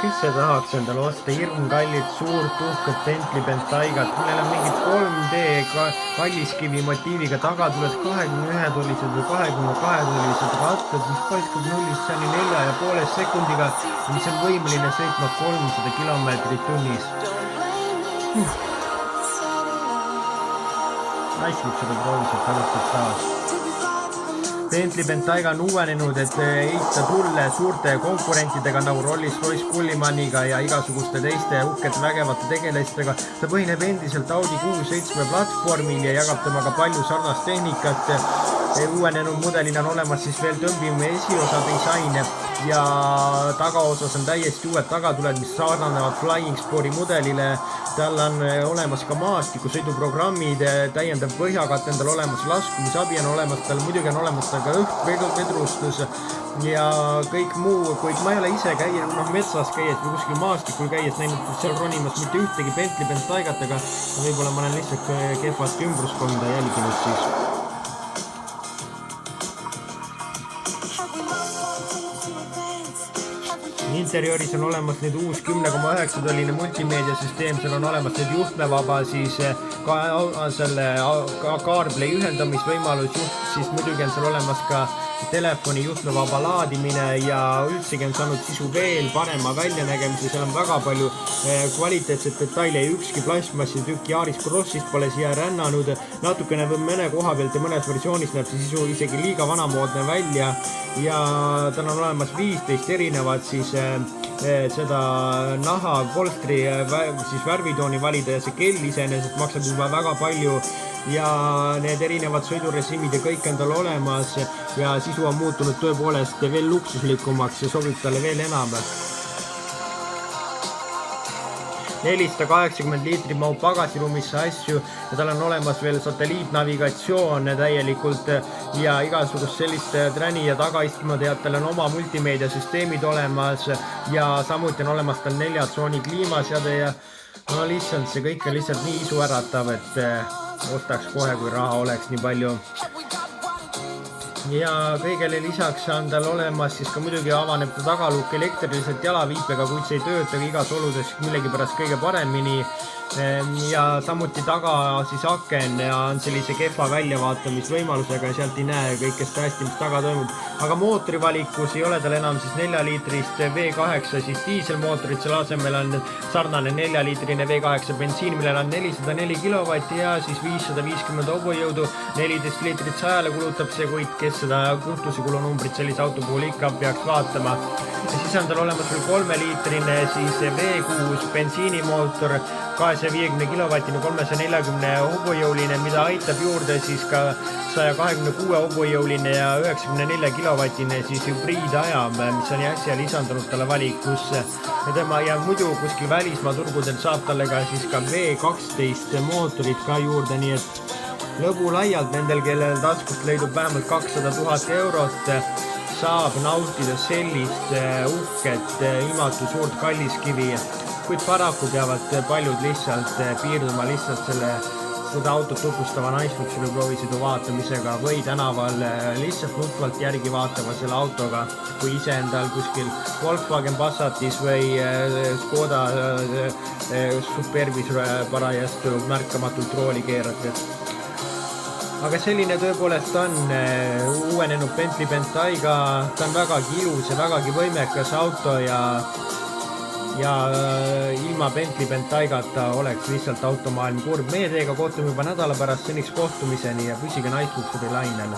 kes see tahaks endale osta hirmkallid suurt uhket Bentley Bentaygat, millel on mingid 3D kalliskivi motiiviga tagatuled 21-tullised või 22-tullised rattad, mis paiskab 0-4,5 sekundiga, mis on võimeline sõitma 300 kilomeetrit tunnis. Naislik seda prooviselt alustab taas. Bentley Bentayga on uuenenud, et heita tulle suurte konkurentidega nagu Rolls-Royce Cullimaniga ja igasuguste teiste uhkete vägevate tegelastega. Ta põhineb endiselt Audi Q7 platvormil ja jagab temaga palju sarnast tehnikat. Uuenenud mudelina on olemas siis veel tõmbim esiosa disain ja tagaosas on täiesti uued tagatuled, mis sarnanevad Flying Spori mudelile. Tal on olemas ka maastikusõiduprogrammid, täiendav põhjakat endal olemas, laskumisabi on olemas, tal muidugi on olemas ka õhkvedrustus ja kõik muu, kuid ma ei ole ise metsas käies või kuskil maastikul käies näinud seal ronimas mitte ühtegi Bentley Bentaygat, aga võib-olla ma olen lihtsalt kehvasti ümbruskonda jälginud siis. Interiooris on olemas nüüd uus 10,9-tolline multimeediasüsteem, seal on olemas nüüd juhtmevaba siis selle CarPlay ühendamisvõimalus, siis muidugi on seal olemas ka telefoni juhtmevaba laadimine ja üldsegi on saanud sisu veel parema väljanägemise, seal on väga palju kvaliteetset detaile ja ükski plastmassi tükk Yaris Crossist pole siia rännanud, natukene mõne koha pealt ja mõnes versioonis näeb see sisu isegi liiga vanamoodne välja ja tal on olemas 15 erinevat siis seda naha polstri siis värvitooni valida ja see kell iseenesest maksab juba väga palju ja need erinevad sõidurežiimid ja kõik on tal olemas ja sisu on muutunud tõepoolest veel luksuslikumaks ja sobib talle veel enam. 480 liitrit mahub pagasiruumisse asju ja tal on olemas veel satelliitnavigatsioon täielikult ja igasugust sellist träni ja tagaistmeteatel on oma multimeediasüsteemid olemas ja samuti on olemas tal 4-tsooni kliimaseade ja no lihtsalt see kõik on lihtsalt nii isuäratav, et ostaks kohe, kui raha oleks nii palju. Ja kõigele lisaks on tal olemas siis ka muidugi avaneb ta tagalukk elektriliselt jalaviipega, kuid see ei tööta igas oludes millegipärast kõige paremini ja samuti taga siis aken ja on sellise kehva väljavaatamisvõimalusega ja sealt ei näe kõikest hästi, mis taga toimub. Aga mootorivalikus ei ole tal enam siis 4-liitrist V8 siis diiselmootorit, selle asemel on sarnane 4-liitrine V8 bensiin, millel on 404 kilovatti ja siis 550 hobujõudu, 14 liitrit 100-le kulutab see, kuid kes seda kütusekulunumbrit sellise auto puhul ikka peaks vaatama. Ja siis on tal olemas veel 3-liitrine siis V6 bensiinimootor, 250 kilovatine, 340 hobujõuline, mida aitab juurde siis ka 126 hobujõuline ja 94 kilovatine siis hübriidajam, mis on äsja lisandunud talle valikusse. Ja muidu kuskil välismaa turgudel saab talle ka siis ka V12 mootorit ka juurde, nii et lõbu laialt nendel, kellel taskust leidub vähemalt 200 000 eurot, saab nautida sellist uhket ilmatu suurt kalliskivi, kuid paraku peavad paljud lihtsalt piirduma lihtsalt seda autot tutvustava naisluksuri proovisõidu vaatamisega või tänaval lihtsalt nutvalt järgi vaatama selle autoga, kui ise endal kuskil Volkswagen Passatis või Škoda Superbis parajasti märkamatult rooli keerates. Aga selline tõepoolest on uuenenud Bentley Bentayga, ta on vägagi ilus ja vägagi võimekas auto ja ilma Bentley Bentaygata oleks lihtsalt automaailm kurb. Meie teiega kohtume juba nädala pärast, seniks kohtumiseni ja püsige naisluksuri lainel.